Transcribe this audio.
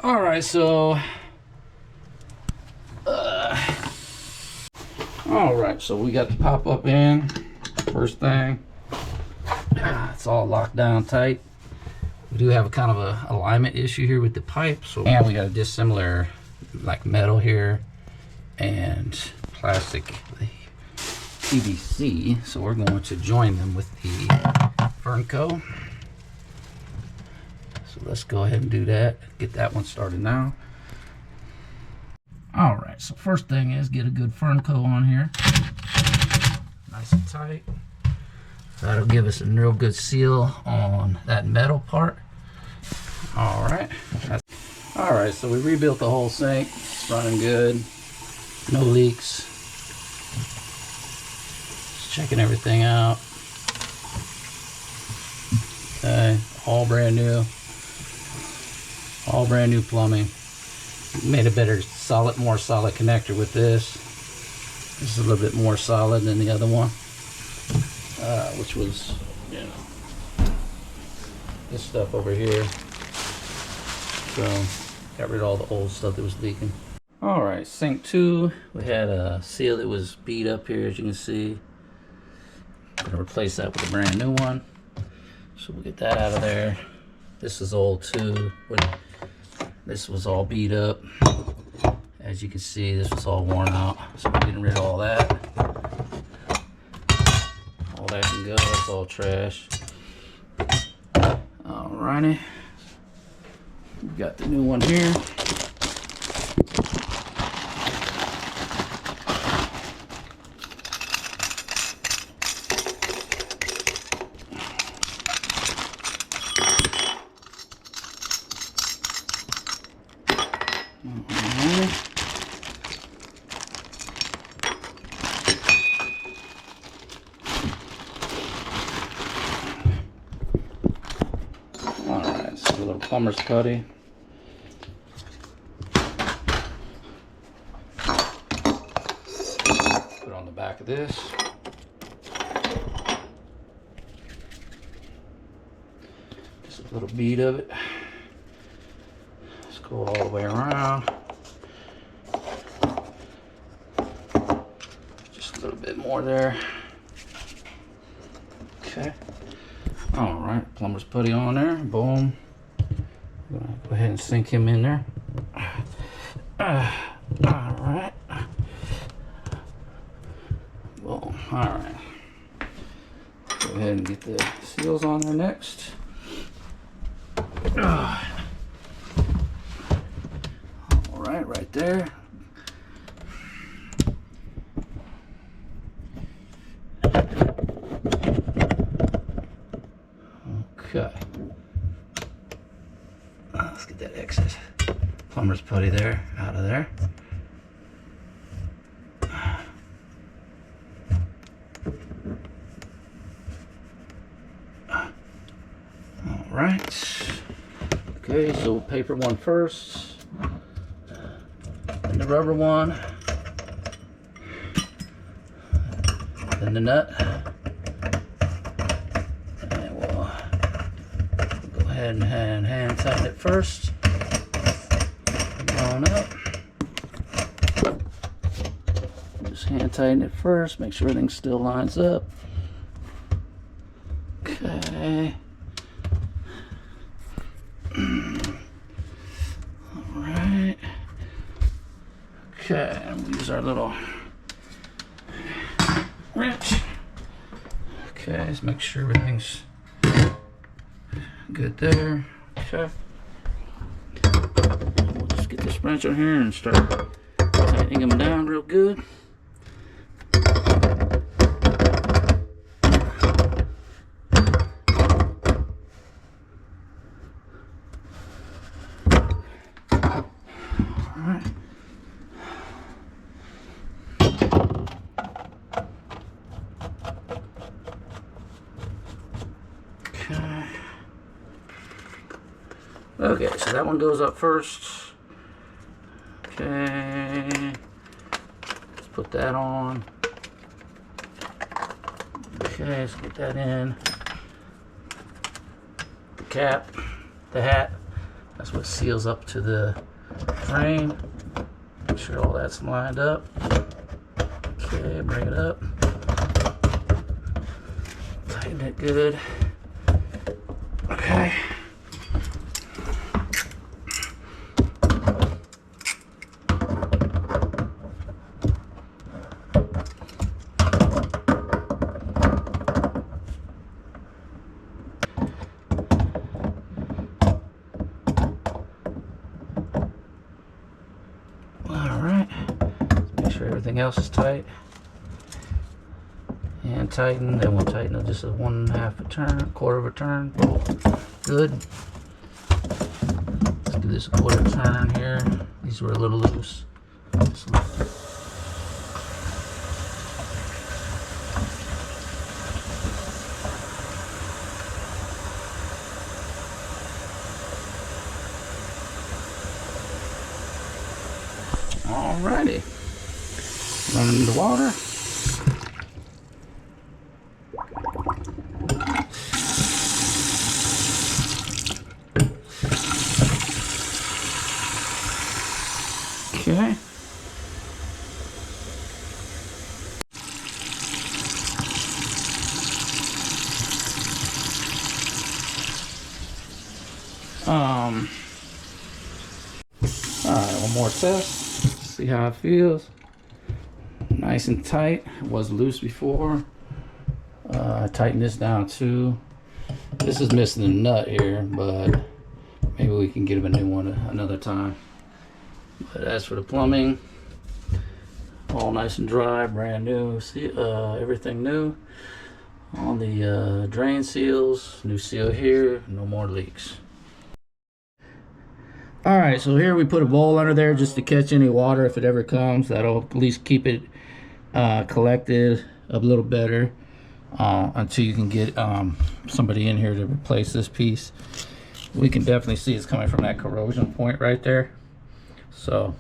All right, so all right, so we got the pop-up in. First thing, it's all locked down tight. We do have a kind of a alignment issue here with the pipe, so and we got a dissimilar like metal here and plastic PVC, so we're going to join them with the fernco. So let's go ahead and do that. Get that one started now. All right, so first thing is get a good fernco on here, nice and tight. That'll give us a real good seal on that metal part. All right. All right, so we rebuilt the whole sink. It's running good. No leaks. Just checking everything out. Okay, all brand new. All brand new plumbing. Made a better, more solid connector with this. This is a little bit more solid than the other one. Which was, you know, this stuff over here. So, got rid of all the old stuff that was leaking. All right, sink 2. We had a seal that was beat up here, as you can see. Gonna replace that with a brand new one. So we'll get that out of there. This is old too. This was all beat up. As you can see, this was all worn out. So we're getting rid of all that. All that can go, that's all trash. Alrighty. We've got the new one here. Alright, so a little plumber's putty. Put on the back of this. Just a little bead of it. Let's go all the way around. Just a little bit more there. Okay. All right, plumber's putty on there. Boom. I'm gonna go ahead and sink him in there. All right. Boom. All right. Go ahead and get the seals on there next. All right, right there. Okay. Let's get that excess plumber's putty there out of there. All right. Okay, so paper one first, then the rubber one, then the nut. And hand tighten it first. On up. Just hand tighten it first. Make sure everything still lines up. Okay. All right. Okay, and we'll use our little wrench. Okay, let's make sure everything's good there. Okay. We'll just get this wrench on here and start tightening them down real good. Alright. Okay. Okay, so that one goes up first. Okay. Let's put that on. Okay, let's get that in. The cap, the hat, That's what seals up to the drain. Make sure all that's lined up. Okay, bring it up. Tighten it good. Okay. Alright, make sure everything else is tight and tighten. Then we'll tighten it just a 1/2 a turn, quarter of a turn. Good. Let's do this a quarter turn here. These were a little loose. Alrighty, running the water. Okay. Alright, one more test. See how it feels. Nice and tight. It was loose before. Tighten this down too. This is missing a nut here, but maybe we can get him a new one another time. But as for the plumbing, all nice and dry, brand new. See, everything new on the drain seals. New seal here. No more leaks. Alright, so here we put a bowl under there just to catch any water if it ever comes. That'll at least keep it collected a little better until you can get somebody in here to replace this piece. We can definitely see it's coming from that corrosion point right there. So